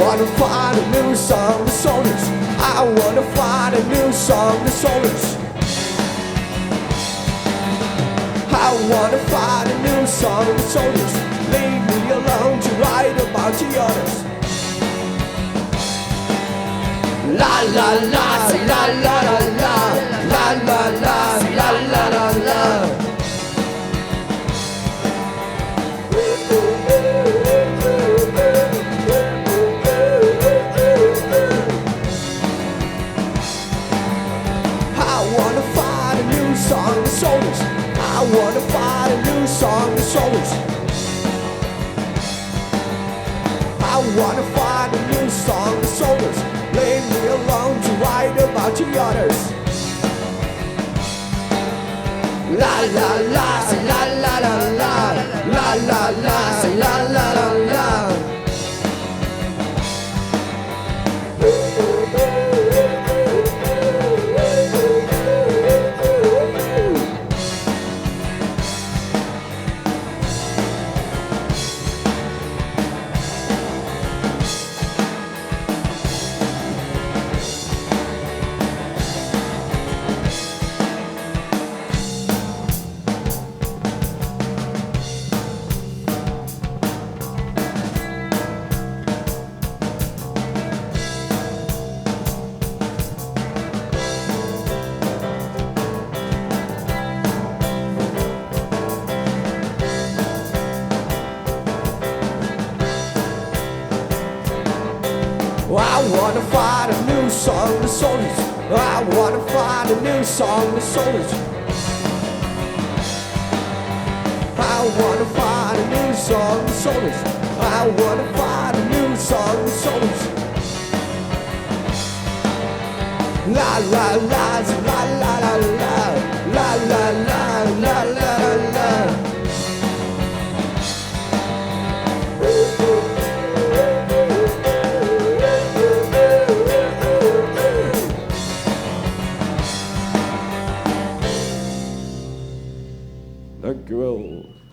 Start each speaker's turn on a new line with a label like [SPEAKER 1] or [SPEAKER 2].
[SPEAKER 1] wanna find a new song, the soldiers. I wanna find a new song, the soldiers. I wanna find a new song, the soldiers. Leave me alone to write about the others. La la la la la la la la la la la la la. I wanna find a new song, the soldiers. I wanna find a new song, the soldiers. I wanna find a new song, the soldiers. Leave me alone to write about the others. La la la la la la la la la la la la la. I wanna find a new song, the soldiers. I wanna find a new song, the soldiers. I wanna find a new song, the soldiers. I wanna find a new song, the soldiers. La la la la la la la la la la la la. Dank u wel.